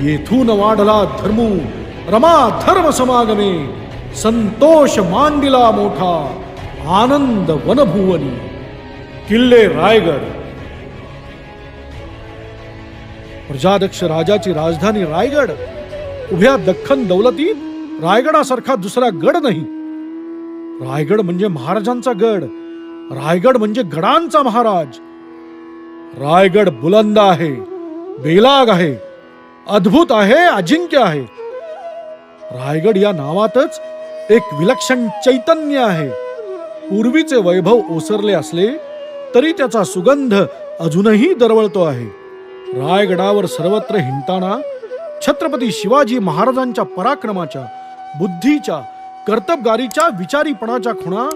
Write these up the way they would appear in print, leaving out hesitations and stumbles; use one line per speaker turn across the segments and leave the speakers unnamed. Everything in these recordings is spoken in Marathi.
येथून वाढला धर्मू रमा धर्म समागमे, संतोष मांडिला मोठा आनंद वनभुवनी. किल्ले रायगड. प्रजादक्ष राजाची राजधानी रायगड. उभ्या दख्खन दौलतीत रायगडासारखा दुसरा गड नाही. रायगड म्हणजे महाराजांचा गड. रायगड म्हणजे गडांचा महाराज. रायगड बुलंद आहे, बेलाग आहे, अद्भुत आहे, अजिंक्य आहे. रायगड या नावातच एक विलक्षण चैतन्य आहे. पूर्वीचे वैभव ओसरले असले तरी त्याचा सुगंध अजूनही दरवळतो आहे. रायगडावर सर्वत्र हिंडताना छत्रपती शिवाजी महाराजांच्या पराक्रमाच्या, बुद्धीच्या, कर्तबगारीच्या, विचारीपणाच्या खुणा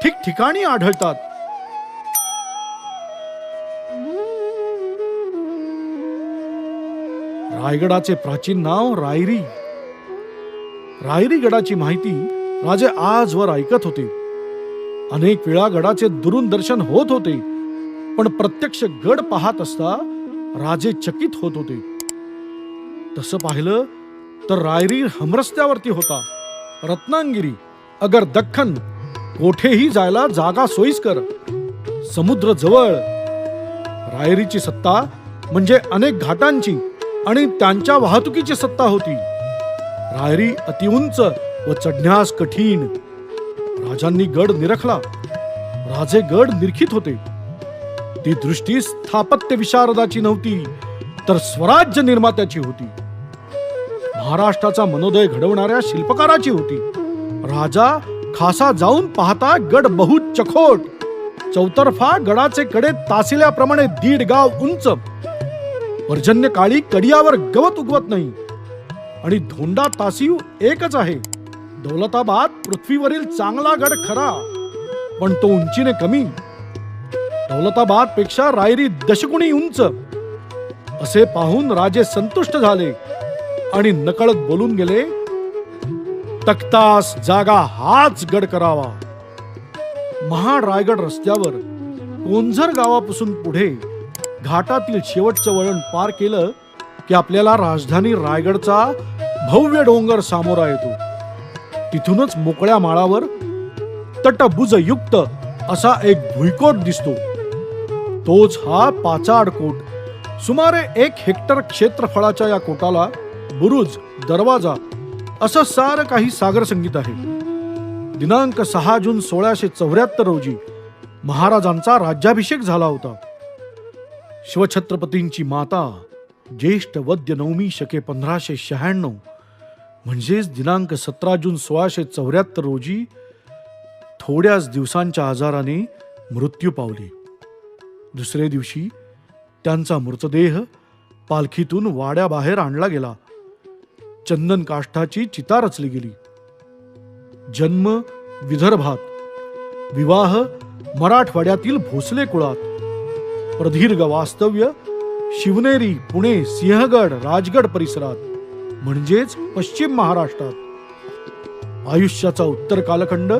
ठिकठिकाणी आढळतात. रायगडाचे प्राचीन नाव रायरी. रायरी गडाची माहिती राजे आजवर ऐकत होते. अनेक वेळा गडाचे दुरून दर्शन होत होते, पण प्रत्यक्ष गड पाहत असता राजे चकित होत होते. तसं पाहिलं तर रायरी हमरस्त्यावरती होता. रत्नागिरी, अगर दख्खन, कोठेही जायला जागा सोयीस्कर, समुद्र जवळ. रायरीची सत्ता म्हणजे अनेक घाटांची आणि त्यांच्या वाहतुकीची सत्ता होती. रायरी अतिउंच व चढण्यास कठीण. राजांनी गड निरखला. राजे गड निरखित होते. ती दृष्टी स्थापत्य विशारदाची नव्हती, तर स्वराज्य निर्मात्याची होती. महाराष्ट्राचा मनोदय घडवणाऱ्या शिल्पकाराची होती. राजा खासा जाऊन पाहता गड बहुत चखोट. चौतर्फा गडाचे कडे तासिल्याप्रमाणे 1.5 गाव उंच. पर्जन्य काळी कडियावर गवत उगवत नाही आणि धोंडा तासीव एकच आहे. दौलताबाद पृथ्वीवरील चांगला गड खरा, पण तो उंचीने कमी. दौलताबाद पेक्षा रायरी दशगुणी उंच. असे पाहून राजे संतुष्ट झाले आणि नकळत बोलून गेले, तख्तास जागा हाच गड करावा. महाड रायगड रस्त्यावर कोंझर गावापासून पुढे घाटातील शेवटचं वळण पार केलं की आपल्याला राजधानी रायगडचा भव्य डोंगर सामोरा येतो. तिथूनच मोकळ्या माळावर तटबुजयुक्त असा एक भुईकोट दिसतो. तोच हा पाचाड कोट. सुमारे 1 हेक्टर क्षेत्रफळाच्या या कोटाला बुरुज, दरवाजा असं सारं काही सागर संगीत आहे. दिनांक 6 जून 1674 रोजी महाराजांचा राज्याभिषेक झाला होता. शिवछत्रपतींची माता ज्येष्ठ वद्य नवमी शके 1596 म्हणजेच दिनांक 17 जून 1674 रोजी थोड्याच दिवसांच्या आजाराने मृत्यू पावली. दुसरे दिवशी त्यांचा मृतदेह पालखीतून वाड्याबाहेर आणला गेला. चंदन काष्ठाची चिता रचली गेली. जन्म विदर्भात, विवाह मराठवाड्यातील भोसले कुळात, प्रदीर्घ वास्तव्य शिवनेरी, पुणे, सिंहगड, राजगड परिसरात म्हणजेच पश्चिम महाराष्ट्रात. आयुष्याचा उत्तर कालखंड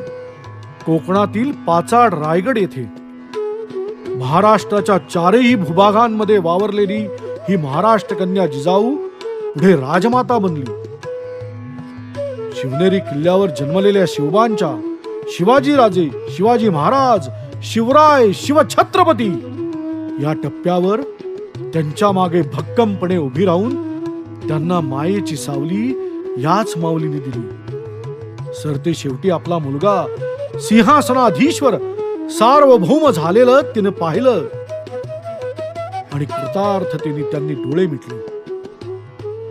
कोकणातील पाचाड रायगड येथे. महाराष्ट्राच्या 4ही भूभागांमध्ये वावरलेली ही महाराष्ट्र कन्या जिजाऊ पुढे राजमाता बनली. शिवनेरी किल्ल्यावर जन्मलेल्या शिवबांच्या शिवाजीराजे, शिवाजी महाराज, शिवराय, शिवछत्रपती या टप्प्यावर त्यांच्या मागे भक्कमपणे उभी राहून त्यांना मायेची सावली याच माऊलीने दिली. सरते शेवटी आपला मुलगा सिंहासनाधीश्वर सार्वभौम झालेलं तिने पाहिलं आणि कृतार्थतेने त्यांनी डोळे मिटले.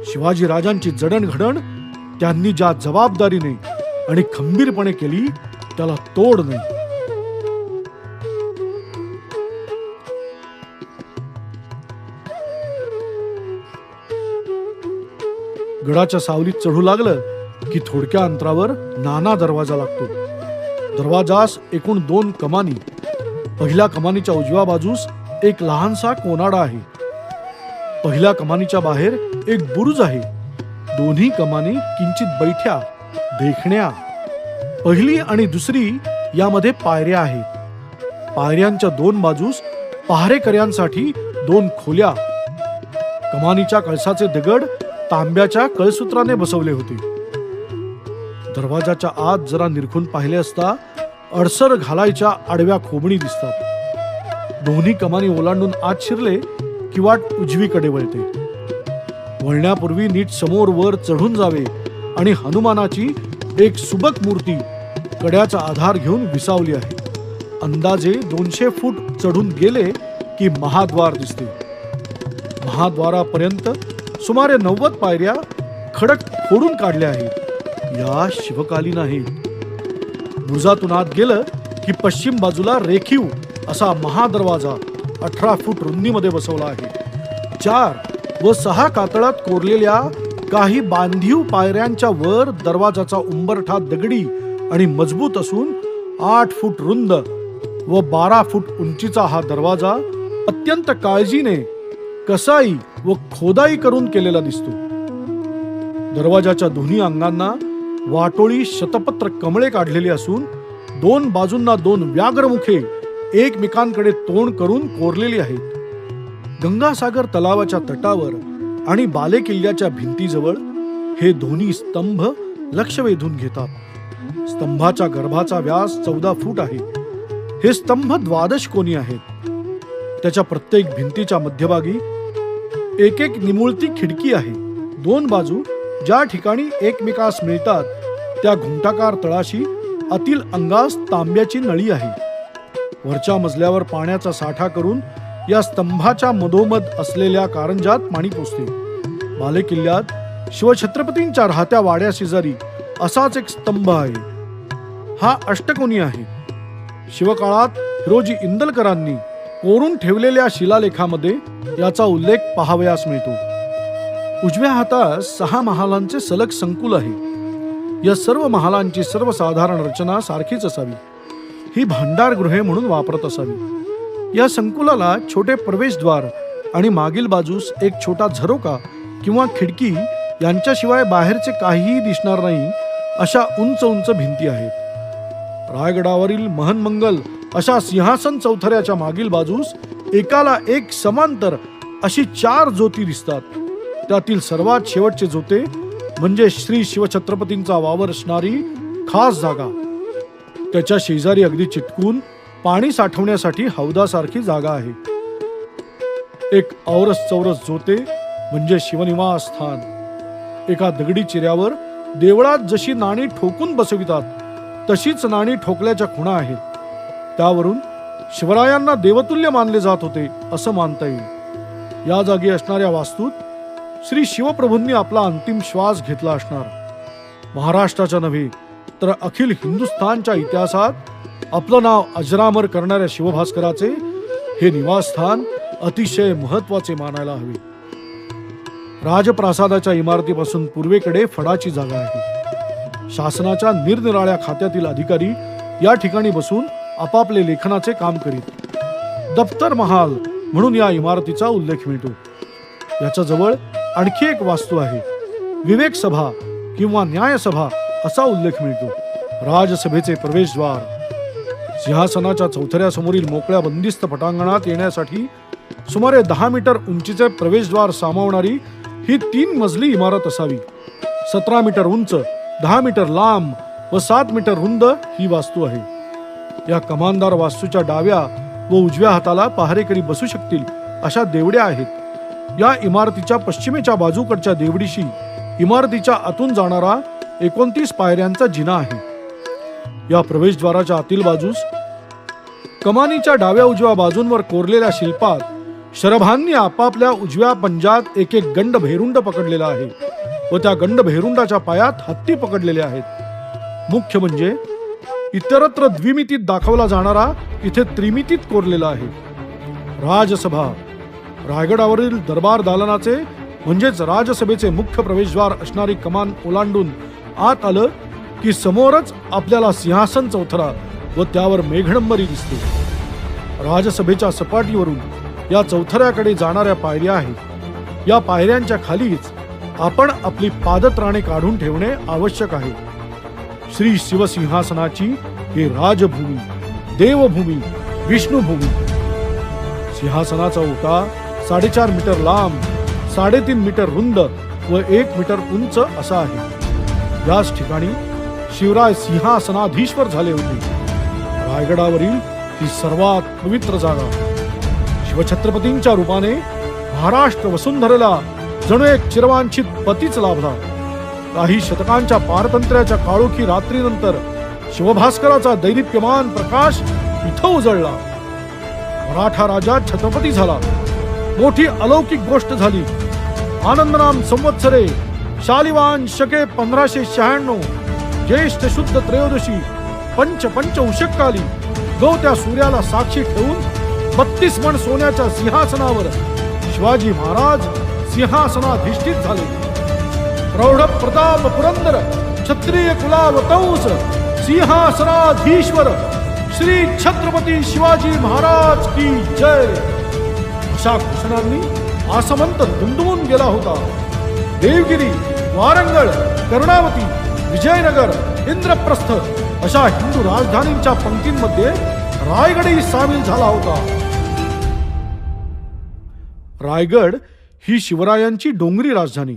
शिवाजी राजांची जडणघडण त्यांनी ज्या जबाबदारीने आणि खंबीरपणे केली त्याला तोड नाही. गडाच्या सावलीत चढू लागलं की थोडक्या अंतरावर नाना दरवाजा लागतो. दरवाजास एकूण 2 कमानी. पहिल्या कमानीच्या उजव्या बाजूस एक लहानसा कोनाडा आहे. पहिल्या कमानीच्या बाहेर एक बुरुज आहे. दोन्ही कमानी किंचित बैठ्या, देखण्या. पहिली आणि दुसरी यामध्ये पायऱ्या आहेत. पायऱ्यांच्या 2 बाजूस पहारेकऱ्यांसाठी 2 खोल्या. कमानीच्या कळसाचे दगड तांब्याच्या कळसूत्राने बसवले होते. दरवाजाच्या आत जरा निरखून पाहिले असता अडसर घालायच्या आडव्या खोबणी दिसतात. दोन्ही कमानी ओलांडून आत शिरले की वाट उजवीकडे वळते. वळण्यापूर्वी नीट समोर वर चढून जावे आणि हनुमानाची एक सुबक मूर्ती कड्याचा आधार घेऊन विसावली आहे. अंदाजे 200 फूट चढून गेले की महाद्वार दिसते. महाद्वारापर्यंत सुमारे 90 पायऱ्या खडक फोडून काढल्या आहेत. या शिवकालीन आहेत. बुरुजातून आत गेलं की पश्चिम बाजूला रेखीव असा महादरवाजा 18 फूट रुंदीमध्ये बसवला आहे. 4 व 6 कातळात कोरलेल्या काही बांधीव पायऱ्यांच्या वर दरवाजाचा उंबरठा दगडी आणि मजबूत असून 8 फूट रुंद व 12 फूट उंचीचा हा दरवाजा अत्यंत काळजीने कसाई व खोदाई करून केलेला दिसतो. दरवाजाच्या दोन्ही अंगांना वाटोळी शतपत्र कमळे काढलेली असून 2 बाजूंना 2 व्याघ्रमुखे एकमेकांकडे तोंड करून कोरलेली आहेत. गंगासागर तलावाच्या तटावर आणि बाले किल्ल्याच्या भिंतीजवळ हे दोन्ही स्तंभ लक्ष वेधून घेतात. स्तंभाच्या गर्भाचा व्यास 14 फूट आहे. हे स्तंभ द्वादश कोनी आहेत. त्याच्या प्रत्येक भिंतीच्या मध्यभागी एक एक निमुळती खिडकी आहे. 2 बाजू ज्या ठिकाणी एकमेकास मिळतात त्या घुमटाकार तळाशी आतील अंगास तांब्याची नळी आहे. वरच्या मजल्यावर पाण्याचा साठा करून या स्तंभाच्या मधोमध असलेल्या कारंजात पाणी पोचते. बाले किल्ल्यात शिवछत्रपतींच्या राहत्या वाड्या शेजारी असाच एक स्तंभ आहे. हा अष्टकोनी आहे. शिवकाळात हिरोजी इंदलकरांनी कोरून ठेवलेल्या शिलालेखामध्ये याचा उल्लेख पाहावयास मिळतो. उजव्या हातास 6 महालांचे सलग संकुल आहे. या सर्व महालांची सर्वसाधारण रचना सारखीच असावी. ही भांडारगृहे म्हणून वापरत असावी. या संकुलाला छोटे प्रवेशद्वार आणि मागील बाजूस एक छोटा झरोका किंवा खिडकी यांच्याशिवाय बाहेरचे काहीही दिसणार नाही अशा उंच उंच भिंती आहेत. रायगडावरील महनमंगल अशा सिंहासन चौथऱ्याच्या मागील बाजूस एकाला एक समांतर अशी 4 ज्योती दिसतात. त्यातील सर्वात शेवटचे ज्योते म्हणजे श्री शिवछत्रपतींचा वावर असणारी खास जागा. त्याच्या शेजारी अगदी चिटकून पाणी साठवण्यासाठी हौदासारखी जागा आहे. एक औरस चौरस ज्योते म्हणजे शिवनिवास स्थान. एका दगडी चिऱ्यावर देवळात जशी नाणी ठोकून बसवितात तशीच नाणी ठोकल्याच्या खुणा आहेत. त्यावरून शिवरायांना देवतुल्य मानले जात होते असं मानता येईल. या जागी असणाऱ्या वास्तूत श्री शिवप्रभूंनी आपला अंतिम श्वास घेतला असणार. महाराष्ट्राच्या नव्हे तर अखिल हिंदुस्थानच्या इतिहासात आपलं नाव अजरामर करणाऱ्या शिवभास्कराचे हे निवासस्थान अतिशय महत्वाचे मानायला हवे. राजप्रासादाच्या इमारतीपासून पूर्वेकडे फडाची जागा आहे. शासनाच्या निरनिराळ्या खात्यातील अधिकारी या ठिकाणी बसून आपापले लेखनाचे काम करीत. दफ्तर महाल म्हणून या इमारतीचा उल्लेख मिळतो. याच्या जवळ आणखी एक वास्तू आहे. विवेक सभा किंवा न्यायसभा असा उल्लेख मिळतो. राजसभेचे प्रवेशद्वार. सिंहासनाच्या चौथऱ्यासमोरील मोकळ्या बंदिस्त पटांगणात येण्यासाठी सुमारे 10 मीटर उंचीचे प्रवेशद्वार सामावणारी ही 3 मजली इमारत असावी. 17 मीटर उंच, 10 मीटर लांब व 7 मीटर रुंद ही वास्तू आहे. या कमानदार वास्तूच्या डाव्या व उजव्या हाताला पहारेकरी बसू शकतील अशा देवड्या आहेत. या इमारतीच्या पश्चिमेच्या बाजूकडच्या देवडीशी इमारतीच्या आतून जाणारा 29 पायऱ्यांचा जिना आहे. या प्रवेशद्वाराच्या आतील बाजूस कमानीच्या डाव्या उजव्या बाजूंवर कोरलेल्या शिल्पात शरभांनी आपापल्या उजव्या पंजात एक एक गंड भेरुंड पकडलेला आहे व त्या गंड भेरुंडाच्या पायात हत्ती पकडलेले आहेत. मुख्य म्हणजे इतरत्र द्विमितीत दाखवला जाणारा इथे त्रिमितीत कोरलेला आहे. राजसभा. रायगडावरील दरबार दालनाचे म्हणजेच राजसभेचे मुख्य प्रवेशद्वार असणारी कमान ओलांडून आत आलं की समोरच आपल्याला सिंहासन चौथरा व त्यावर मेघडंबरी दिसते. राजसभेच्या सपाटीवरून या चौथऱ्याकडे जाणाऱ्या पायऱ्या आहेत. या पायऱ्यांच्या खालीच आपण आपली पादत्राणे काढून ठेवणे आवश्यक आहे. श्री शिवसिंहासनाची ही राजभूमी, देवभूमी, विष्णुभूमी. सिंहासनाचा ओटा 4.5 मीटर लांब, 3.5 मीटर रुंद व 1 मीटर उंच असा आहे. याच ठिकाणी शिवराय सिंहासनाधीश्वर झाले होते. रायगडावरील ही सर्वात पवित्र जागा शिवछत्रपतींच्या रूपाने महाराष्ट्र वसुंधरेला जणू एक चिरवांछित पतीच लाभला. काही शतकांच्या पारतंत्र्याच्या काळोखी रात्रीनंतर शिवभास्कराचा दैदिप्यमान प्रकाश इथं उजळला. मराठा राजा छत्रपती झाला. मोठी अलौकिक गोष्ट झाली. आनंदनाम संवत्सरे शालिवान शके 1596 ज्येष्ठ शुद्ध त्रयोदशी पंच उषक्काली गवत्या सूर्याला साक्षी ठेवून 32 मण सोन्याच्या सिंहासनावर शिवाजी महाराज सिंहासनाधिष्ठित झाले. प्रौढ प्रताप पुरंदर क्षत्रिय कुलावतंस सिंहासनाधीश्वर श्री छत्रपती शिवाजी महाराज की जय अशा घोषणांनी आसमंत दुमदुमून गेला होता. देवगिरी, वारंगळ, कर्णावती, विजयनगर, इंद्रप्रस्थ अशा हिंदू राजधानींच्या पंक्तींमध्ये रायगडही सामील झाला होता. रायगड ही शिवरायांची डोंगरी राजधानी.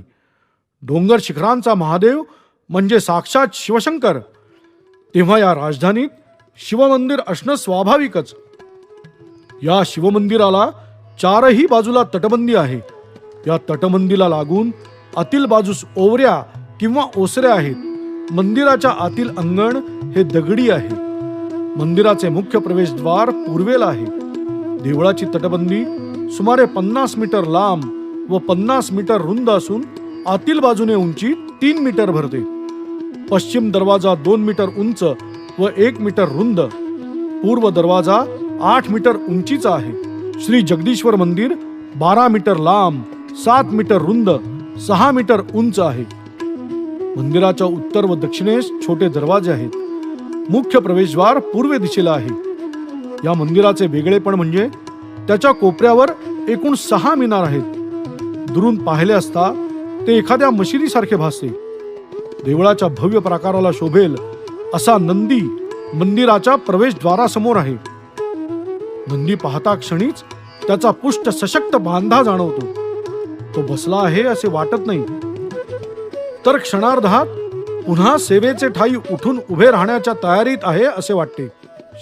डोंगर शिखरांचा महादेव म्हणजे साक्षात शिवशंकर. तेव्हा या राजधानीत शिवमंदिर असणं स्वाभाविकच. या शिवमंदिराला चारही बाजूला तटबंदी आहे. या तटबंदीला लागून आतील बाजूस ओवऱ्या किंवा ओसऱ्या आहेत. मंदिराच्या आतील अंगण हे दगडी आहे. मंदिराचे मुख्य प्रवेशद्वार पूर्वेला आहे. देवळाची तटबंदी सुमारे 50 मीटर लांब व 50 मीटर रुंद असून आतील बाजूने उंची 3 मीटर भरते. पश्चिम दरवाजा 2 मीटर उंच व 1 मीटर रुंद. पूर्व दरवाजा 8 मीटर उंचीचा आहे. श्री जगदीश्वर मंदिर 12 मीटर लांब, 7 मीटर रुंद, 6 मीटर उंच आहे. मंदिराच्या उत्तर व दक्षिणेस छोटे दरवाजे आहेत. मुख्य प्रवेशद्वार पूर्व दिशेला आहे. या मंदिराचे वेगळेपण म्हणजे त्याच्या कोपऱ्यावर एकूण 6 मिनार आहेत. दुरून पाहिले असता ते एखाद्या मशिदीसारखे भासते. देवळाच्या भव्य प्राकाराला शोभेल असा नंदी मंदिराच्या प्रवेशद्वारासमोर आहे. नंदी पाहता क्षणीच त्याचा पुष्ट सशक्त बांधा जाणवतो. तो बसला आहे असे वाटत नाही, तर क्षणार्धात पुन्हा सेवेचे ठाई उठून उभे राहण्याच्या तयारीत आहे असे वाटते.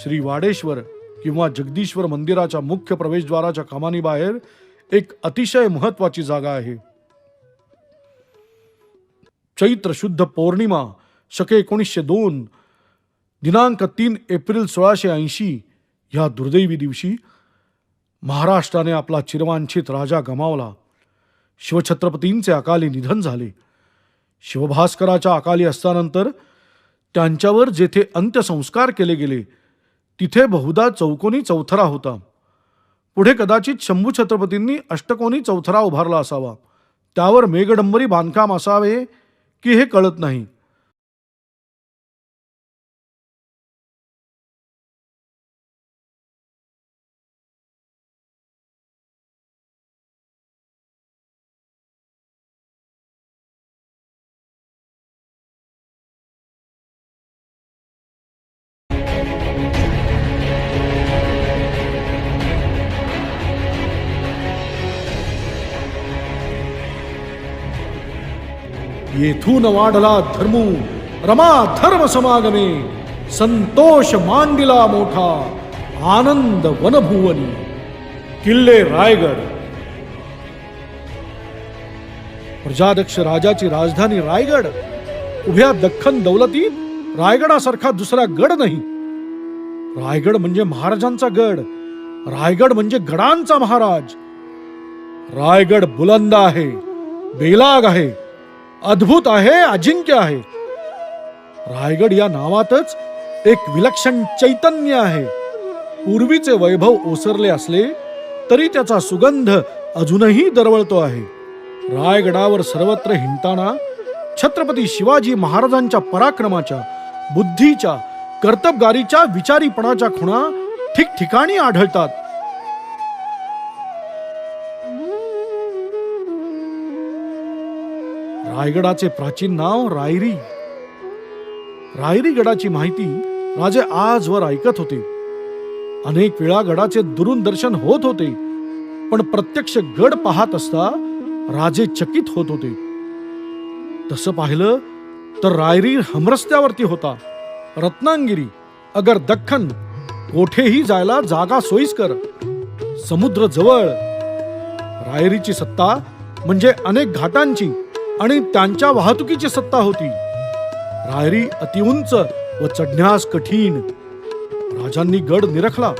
श्री वाडेश्वर किंवा जगदीश्वर मंदिराच्या मुख्य प्रवेशद्वाराच्या कमानी बाहेर एक अतिशय महत्वाची जागा आहे. चैत्र शुद्ध पौर्णिमा शके 1902 दिनांक 3 एप्रिल 1680 या दुर्दैवी दिवशी महाराष्ट्राने आपला चिरवांछित राजा गमावला. शिवछत्रपतींचे अकाली निधन झाले. शिवभास्कराच्या अकाली असतानंतर त्यांच्यावर जेथे अंत्यसंस्कार केले गेले तिथे बहुधा चौकोनी चौथरा होता. पुढे कदाचित शंभू छत्रपतींनी अष्टकोनी चौथरा उभारला असावा. त्यावर मेघडंबरी बांधकाम असावे की हे कळत नाही. येथून वाढला धर्मू रमा धर्म समागमे संतोष मांडिला मोठा आनंद वनभुवनी. किल्ले रायगड. प्रजादक्ष राजाची राजधानी रायगड. उभ्या दख्खन दौलतीत रायगडासारखा दुसरा गड नाही. रायगड म्हणजे महाराजांचा गड. रायगड म्हणजे गडांचा महाराज. रायगड बुलंद आहे, बेलाग आहे, अद्भुत आहे, अजिंक्य आहे. रायगड या नावातच एक विलक्षण चैतन्य आहे. पूर्वीचे वैभव ओसरले असले तरी त्याचा सुगंध अजूनही दरवळतो आहे. रायगडावर सर्वत्र हिंडताना छत्रपती शिवाजी महाराजांच्या पराक्रमाच्या, बुद्धीच्या, कर्तबगारीच्या, विचारीपणाच्या खुणा ठिकठिकाणी आढळतात. रायगडाचे प्राचीन नाव रायरी. रायरी गडाची माहिती राजे आजवर ऐकत होते. अनेक वेळा गडाचे दुरून दर्शन होत होते, पण प्रत्यक्ष गड पाहत असता राजे चकित होत होते. तसं पाहिलं तर रायरी हमरस्त्यावरती होता. रत्नांगिरी अगर दख्खन कोठेही जायला जागा सोयीस्कर, समुद्र जवळ. रायरीची सत्ता म्हणजे अनेक घाटांची आणि त्यांच्या वाहतुकीची सत्ता होती. रायरी अतिउंच व चढण्यास कठीण. राजांनी गड निरखला.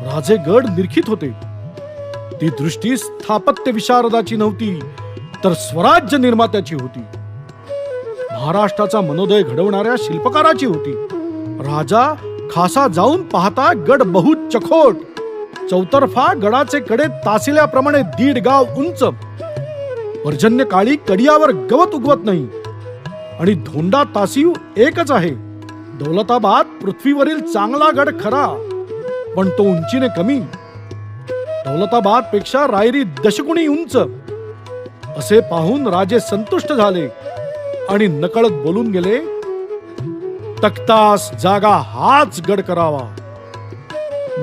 राजे गड निरखित होते. ती दृष्टी स्थापत्य विशारदाची नव्हती, तर स्वराज्य निर्मात्याची होती. महाराष्ट्राचा मनोदय घडवणाऱ्या शिल्पकाराची होती. राजा खासा जाऊन पाहता गड बहुत चखोट. चौतर्फा गडाचे कडे तासिल्याप्रमाणे 1.5 गाव उंच. पर्जन्य काळी कडियावर गवत उगवत नाही आणि धोंडा तासीव एकच आहे. दौलताबाद पृथ्वीवरील चांगला गड खरा, पण तो उंचीने कमी. दौलताबाद पेक्षा रायरी दशगुणी उंच. असे पाहून राजे संतुष्ट झाले आणि नकळत बोलून गेले, तख्तास जागा हाच गड करावा.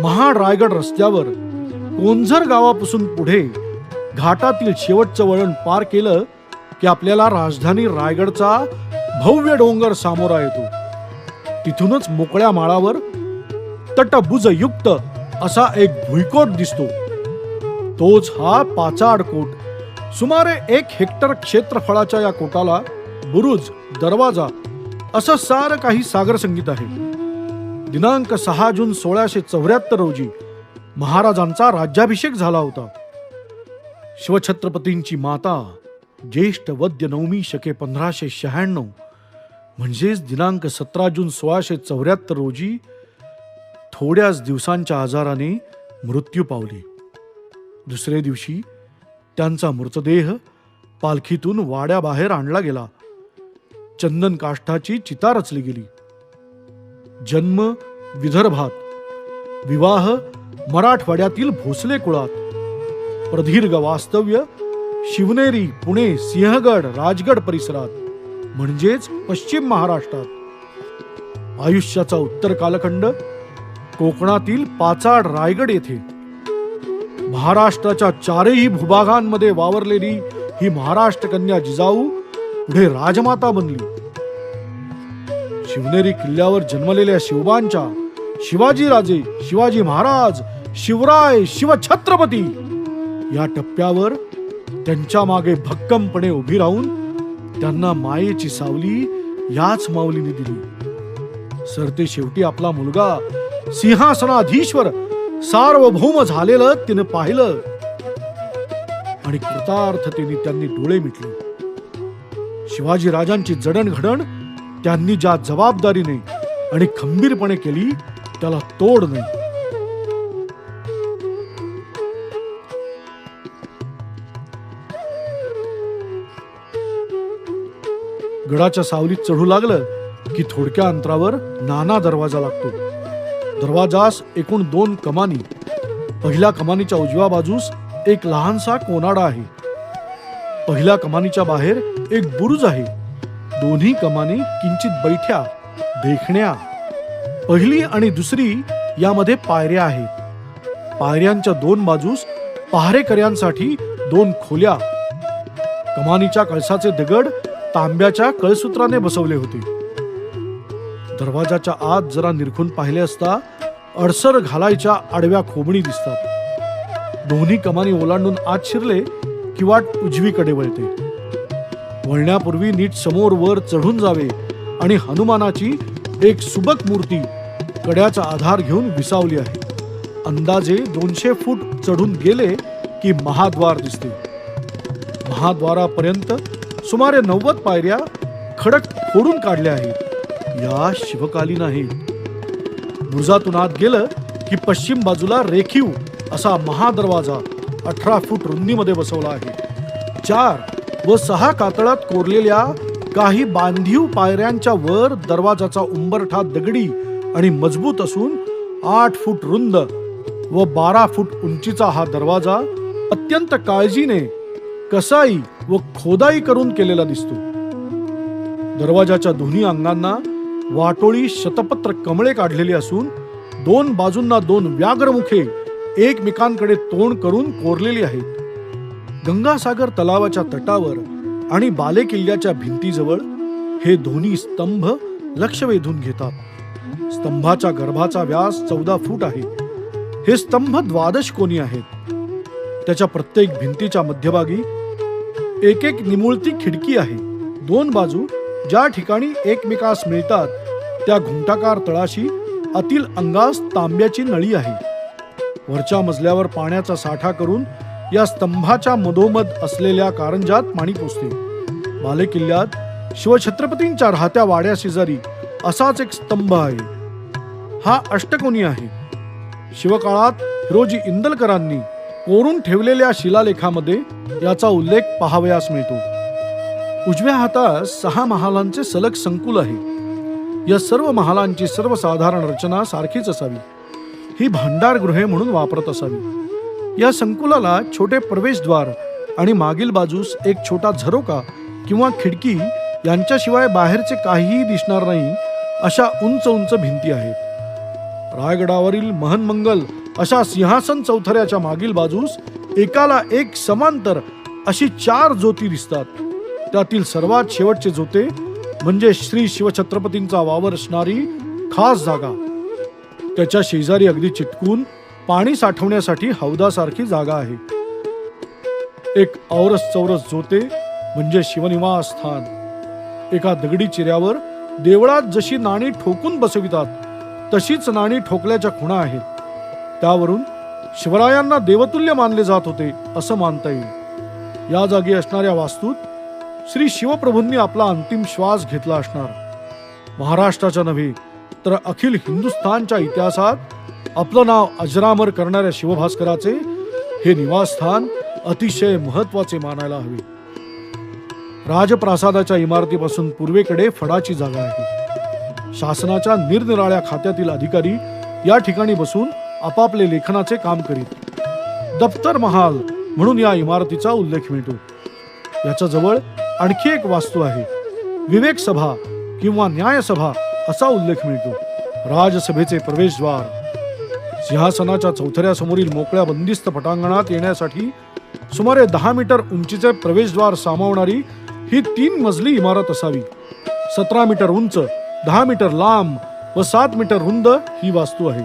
महाड रायगड रस्त्यावर कोंझर गावापासून पुढे घाटातील शेवटचं वळण पार केलं की आपल्याला राजधानी रायगडचा भव्य डोंगर सामोरा येतो. तिथूनच मोकळ्या माळावर तटबुजयुक्त असा एक भुईकोट दिसतो. तोच हा पाचाड कोट. सुमारे 1 हेक्टर क्षेत्रफळाच्या या कोटाला बुरुज, दरवाजा असं सारं काही सागर संगीत आहे. दिनांक 6 जून 1674 रोजी महाराजांचा राज्याभिषेक झाला होता. शिवछत्रपतींची माता ज्येष्ठ वद्य नवमी शके 1596 म्हणजेच दिनांक 17 जून 1674 रोजी थोड्याच दिवसांच्या आजाराने मृत्यू पावली. दुसरे दिवशी त्यांचा मृतदेह पालखीतून वाड्याबाहेर आणला गेला. चंदन काष्ठाची चिता रचली गेली. जन्म विदर्भात, विवाह मराठवाड्यातील भोसले कुळात, प्रदीर्घ वास्तव्य शिवनेरी, पुणे, सिंहगड, राजगड परिसरात म्हणजेच पश्चिम महाराष्ट्रात. आयुष्याचा उत्तर कालखंड कोकणातील पाचाड रायगड येथे. महाराष्ट्राच्या 4ही भूभागांमध्ये वावरलेली ही महाराष्ट्र कन्या जिजाऊ पुढे राजमाता बनली. शिवनेरी किल्ल्यावर जन्मलेल्या शिवबांच्या शिवाजीराजे, शिवाजी महाराज, शिवराय, शिवछत्रपती या टप्प्यावर त्यांच्या मागे भक्कमपणे उभी राहून त्यांना मायेची सावली याच माऊलीने दिली. सरते शेवटी आपला मुलगा सिंहासनाधीश्वर सार्वभौम झालेलं तिने पाहिलं आणि कृतार्थतेने त्यांनी डोळे मिटले. शिवाजी राजांची जडणघडण त्यांनी ज्या जबाबदारीने आणि खंबीरपणे केली त्याला तोड नाही. गडाच्या सावलीत चढू लागलं की थोडक्या अंतरावर नाना दरवाजा लागतो. दरवाजास एकूण 2 कमानी. पहिल्या कमानीच्या उजव्या बाजूस एक लहानसा कोनाडा आहे. पहिल्या कमानीच्या बाहेर एक बुरुज आहे. दोन्ही कमानी किंचित बैठ्या, देखण्या. पहिली आणि दुसरी यामध्ये पायऱ्या आहेत. पायऱ्यांच्या 2 बाजूस पहारेकऱ्यांसाठी 2 खोल्या. कमानीच्या कळसाचे दगड तांब्याच्या कळसूत्राने बसवले होते. दरवाजाच्या आत जरा निरखून पाहिले असता अडसर घालायच्या आडव्या खोबणी दिसतात. दोन्ही कमानी ओलांडून आत शिरले की वाट उजवीकडे वळते. वळण्यापूर्वी नीट समोर वर चढून जावे आणि हनुमानाची एक सुबक मूर्ती कड्याचा आधार घेऊन विसावली आहे. अंदाजे 200 फूट चढून गेले की महाद्वार दिसते. महाद्वारापर्यंत सुमारे 90 पायऱ्या खडक फोडून काढल्या आहेत. या शिवकालीन आहेत. बुरुजातून आत गेलं की पश्चिम बाजूला रेखीव असा महादरवाजा 18 फूट रुंदीमध्ये बसवला आहे. 4 व 6 कातळात कोरलेल्या काही बांधीव पायऱ्यांच्या वर दरवाजाचा उंबरठा दगडी आणि मजबूत असून 8 फूट रुंद व 12 फूट उंचीचा हा दरवाजा अत्यंत काळजीने कसाई व खोदाई करून केलेला दिसतो. दरवाजाच्या दोन्ही अंगांना वाटोळी शतपत्र कमळे काढलेली असून 2 बाजूंना 2 व्याघ्रमुखे एकमेकांकडे तोंड करून कोरलेली आहेत. गंगासागर तलावाच्या तटावर आणि बाले किल्ल्याच्या भिंतीजवळ हे दोन्ही स्तंभ लक्ष वेधून घेतात. स्तंभाच्या गर्भाचा व्यास 14 फूट आहे. हे स्तंभ 12 कोनी आहेत. त्याच्या प्रत्येक भिंतीच्या मध्यभागी एक एक निमुळती खिडकी आहे. 2 बाजू ज्या ठिकाणी एकमेकास मिळतात त्या घुमटाकार तळाशी आतील अंगास तांब्याची नळी आहे. वरच्या मजल्यावर पाण्याचा साठा करून या स्तंभाच्या मधोमध असलेल्या कारंजात पाणी पोचते. बाले किल्ल्यात शिवछत्रपतींच्या राहत्या वाड्या शेजारी असाच एक स्तंभ आहे. हा अष्टकोनी आहे. शिवकाळात हिरोजी इंदलकरांनी कोरून ठेवलेल्या शिलालेखामध्ये याचा उल्लेख पाहावयास मिळतो. उजव्या हातास 6 महालांचे सलग संकुल आहे. या सर्व महालांची सर्वसाधारण रचना सारखीच असावी. ही भांडारगृहे म्हणून वापरत असावी. या संकुलाला छोटे प्रवेशद्वार आणि मागील बाजूस एक छोटा झरोका किंवा खिडकी यांच्याशिवाय बाहेरचे काहीही दिसणार नाही अशा उंच उंच भिंती आहेत. रायगडावरील महनमंगल अशा सिंहासन चौथऱ्याच्या मागील बाजूस एकाला एक समांतर अशी 4 ज्योती दिसतात. त्यातील सर्वात शेवटचे ज्योते म्हणजे श्री शिवछत्रपतींचा वावर असणारी खास जागा. त्याच्या शेजारी अगदी चिटकून पाणी साठवण्यासाठी हौदासारखी जागा आहे. एक औरस चौरस ज्योते म्हणजे शिवनिवास स्थान. एका दगडी चिऱ्यावर देवळात जशी नाणी ठोकून बसवितात तशीच नाणी ठोकल्याच्या खुणा आहेत. त्यावरून शिवरायांना देवतुल्य मानले जात होते असं मानता येईल. या जागी असणाऱ्या वास्तूत श्री शिवप्रभूंनी आपला अंतिम श्वास घेतला असणार. महाराष्ट्राच्या नव्हे तर अखिल हिंदुस्थानच्या इतिहासात आपलं नाव अजरामर करणाऱ्या शिवभास्कराचे हे निवासस्थान अतिशय महत्वाचे मानायला हवे. राजप्रासादाच्या इमारतीपासून पूर्वेकडे फडाची जागा आहे. शासनाच्या निरनिराळ्या खात्यातील अधिकारी या ठिकाणी बसून आपापले लेखनाचे काम करीत. दफ्तर महाल म्हणून या इमारतीचा उल्लेख मिळतो. याच्या जवळ आणखी एक वास्तू आहे. विवेक सभा किंवा न्यायसभा असा उल्लेख मिळतो. राजसभेचे प्रवेशद्वार. सिंहासनाच्या चौथऱ्यासमोरील मोकळ्या बंदिस्त पटांगणात येण्यासाठी सुमारे 10 मीटर उंचीचे प्रवेशद्वार सामावणारी ही 3 मजली इमारत असावी. 17 मीटर उंच, 10 मीटर लांब व 7 मीटर रुंद ही वास्तू आहे.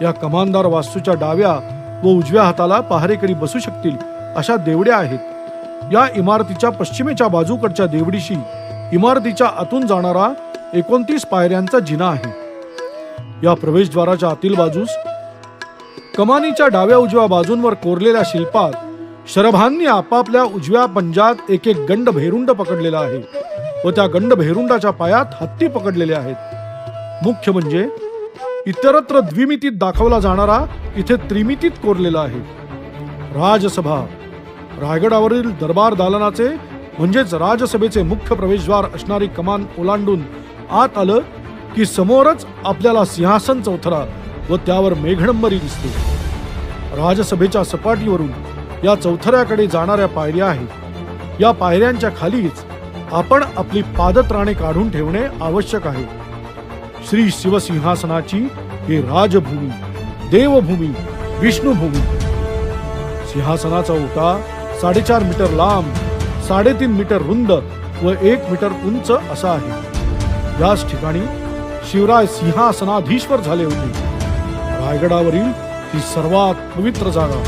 या कमानदार वास्तूच्या डाव्या व उजव्या हाताला पहारेकरी बसू शकतील अशा देवड्या आहेत. या इमारतीच्या पश्चिमेच्या बाजूकडच्या देवडीशी इमारतीच्या आतून जाणारा 29 पायऱ्यांचा जिना आहे. या प्रवेशद्वाराच्या आतील बाजूस कमानीच्या डाव्या उजव्या बाजूंवर कोरलेल्या शिल्पात शरभांनी आपापल्या उजव्या पंजात एक एक गंड भेरुंड पकडलेला आहे व त्या गंड भेरुंडाच्या पायात हत्ती पकडलेले आहेत. मुख्य म्हणजे इतरत्र द्विमितीत दाखवला जाणारा इथे त्रिमितीत कोरलेला आहे. राजसभा. रायगडावरील दरबार दालनाचे म्हणजेच राजसभेचे मुख्य प्रवेशद्वार असणारी कमान ओलांडून आत आलं की समोरच आपल्याला सिंहासन चौथरा व त्यावर मेघडंबरी दिसते. राजसभेच्या सपाटीवरून या चौथऱ्याकडे जाणाऱ्या पायऱ्या आहेत. या पायऱ्यांच्या खालीच आपण आपली पादत्राणे काढून ठेवणे आवश्यक आहे. श्री शिवसिंहासनाची ही राजभूमी, देवभूमी, विष्णुभूमी. सिंहासनाचा ओटा 4.5 मीटर लांब, 3.5 मीटर रुंद व 1 मीटर उंच असा आहे. याच ठिकाणी शिवराय सिंहासनाधीश्वर झाले होते. रायगडावरील ही सर्वात पवित्र जागा.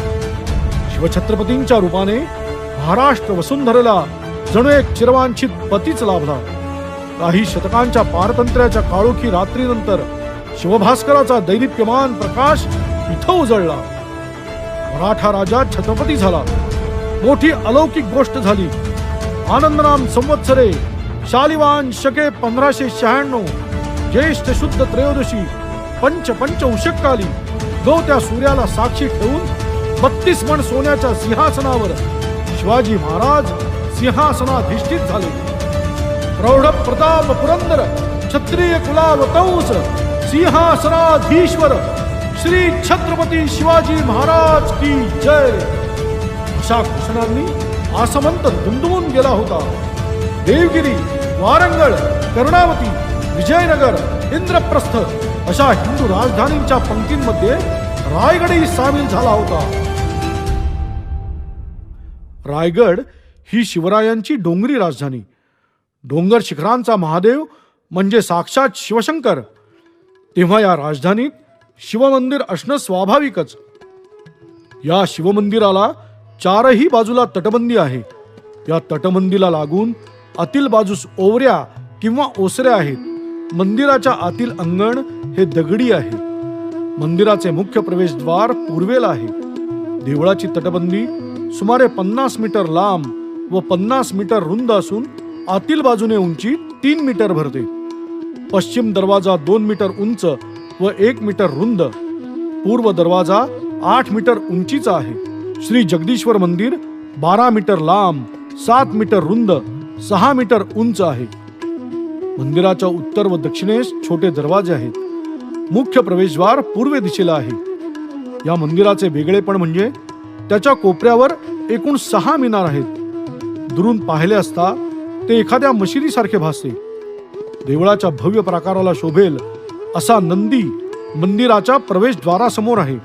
शिवछत्रपतींच्या रूपाने महाराष्ट्र वसुंधरेला जणू एक चिरवांछित पतीच लाभला. काही शतकांच्या पारतंत्र्याच्या काळोखी रात्रीनंतर शिवभास्कराचा दैदिप्यमान प्रकाश इथं उजळला. मराठा राजा छत्रपती झाला. मोठी अलौकिक गोष्ट झाली. आनंदनाम संवत्सरे शालिवान शके 1596 ज्येष्ठ शुद्ध त्रयोदशी पंच उषकाली त्या सूर्याला साक्षी ठेवून 32 मण सोन्याच्या सिंहासनावर शिवाजी महाराज सिंहासनाधिष्ठित झाले. प्रौढ प्रताप पुरंदर क्षत्रिय कुलावतंस सिंहासनाधीश्वर श्री छत्रपती शिवाजी महाराज की जय अशा घोषणांनी आसमंत दुमदुमून गेला होता. देवगिरी, वारंगळ, कर्णावती, विजयनगर, इंद्रप्रस्थ अशा हिंदू राजधानींच्या पंक्तींमध्ये रायगडही सामील झाला होता. रायगड ही शिवरायांची डोंगरी राजधानी. डोंगर शिखरांचा महादेव म्हणजे साक्षात शिवशंकर. तेव्हा या राजधानीत शिवमंदिर असणं स्वाभाविकच. या शिवमंदिराला चारही बाजूला तटबंदी आहे. या तटबंदीला लागून आतील बाजूस ओवऱ्या किंवा ओसऱ्या आहेत. मंदिराच्या आतील अंगण हे दगडी आहे. मंदिराचे मुख्य प्रवेशद्वार पूर्वेला आहे. देवळाची तटबंदी सुमारे 50 मीटर लांब व 50 मीटर रुंद असून आतील बाजूने उंची 3 मीटर भरते. पश्चिम दरवाजा 2 मीटर उंच व 1 मीटर रुंद, पूर्व दरवाजा 8 मीटर उंचीचा आहे. श्री जगदीश्वर मंदिर 12 मीटर लांब, 7 मीटर रुंद, 6 मीटर उंच आहे. मंदिराच्या उत्तर व दक्षिणेस छोटे दरवाजे आहेत. मुख्य प्रवेशद्वार पूर्वे दिशेला आहे. या मंदिराचे वेगळेपण म्हणजे त्याच्या कोपऱ्यावर एकूण 6 मिनार आहेत. दुरून पाहिले असता ते एखाद्या मशिदीसारखे भासते. देवळाच्या भव्य प्राकाराला शोभेल असा नंदी मंदिराच्या प्रवेशद्वारासमोर आहे.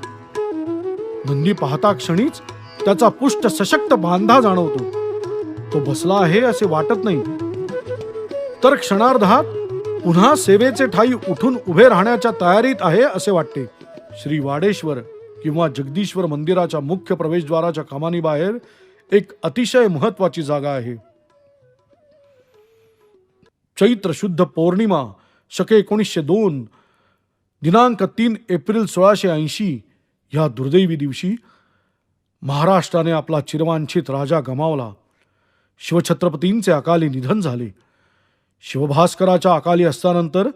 नंदी पाहता क्षणीच त्याचा पुष्ट सशक्त बांधा जाणवतो. तो बसला आहे असे वाटत नाही, तर क्षणार्धात पुन्हा सेवेचे ठाई उठून उभे राहण्याच्या तयारीत आहे असे वाटते. श्री वाडेश्वर किंवा जगदीश्वर मंदिराच्या मुख्य प्रवेशद्वाराच्या कमानीबाहेर एक अतिशय महत्वाची जागा आहे. चैत्र शुद्ध पौर्णिमा शके 1902 दिनांक 3 एप्रिल 1680 ह्या दुर्दैवी दिवशी महाराष्ट्राने आपला चिरवांछित राजा गमावला. शिवछत्रपतींचे अकाली निधन झाले. शिवभास्कराच्या अकाली असतानंतर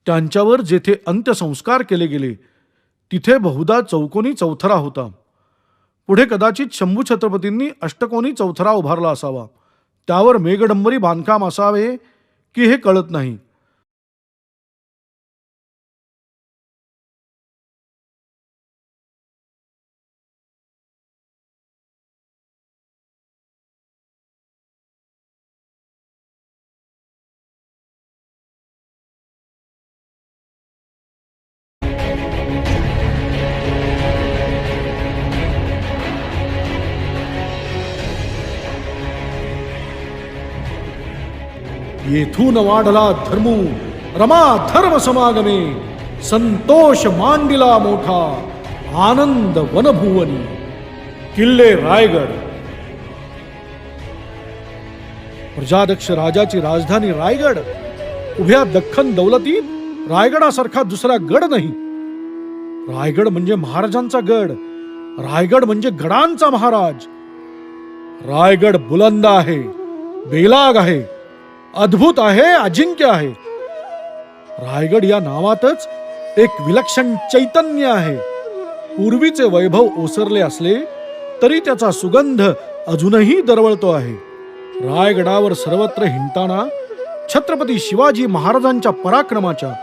त्यांच्यावर जेथे अंत्यसंस्कार केले गेले तिथे बहुधा चौकोनी चौथरा होता. पुढे कदाचित शंभू छत्रपतींनी अष्टकोनी चौथरा उभारला असावा. त्यावर मेघडंबरी बांधकाम असावे की हे कळत नाही. येथून वाढला धर्मू रमा धर्म समागमे, संतोष मांडिला मोठा आनंद वनभुवनी. किल्ले रायगड. प्रजादक्ष राजाची राजधानी रायगड. उभ्या दख्खन दौलतीत रायगडासारखा दुसरा गड नाही. रायगड म्हणजे महाराजांचा गड. रायगड म्हणजे गडांचा महाराज. रायगड बुलंद आहे, बेलाग आहे, अद्भुत आहे, अजिंक्य आहे. रायगड या नावातच एक विलक्षण चैतन्य आहे. पूर्वीचे वैभव ओसरले असले तरी त्याचा सुगंध अजूनही दरवळतो आहे. रायगडावर सर्वत्र हिंडताना छत्रपती शिवाजी महाराजांच्या पराक्रमाच्या,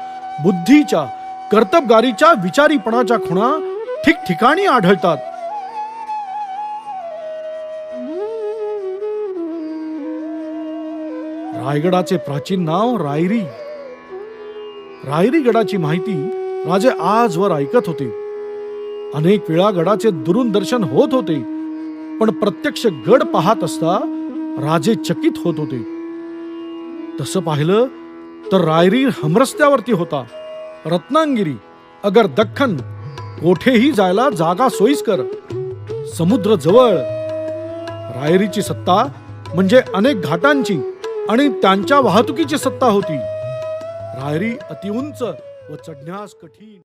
बुद्धीच्या, कर्तबगारीच्या, विचारीपणाच्या खुणा ठिकठिकाणी आढळतात. रायगडाचे प्राचीन नाव रायरी. रायरी गडाची माहिती राजे आजवर ऐकत होते. अनेक वेळा गडाचे दुरून दर्शन होत होते, पण प्रत्यक्ष गड पाहत असता राजे चकित होत होते. तसं पाहिलं तर रायरी हमरस्त्यावरती होता. रत्नांगिरी अगर दख्खन कोठेही जायला जागा सोयीस्कर, समुद्र जवळ. रायरीची सत्ता म्हणजे अनेक घाटांची आणि त्यांच्या वाहतुकीची सत्ता होती. रायरी अतिउंच व चढण्यास कठीण.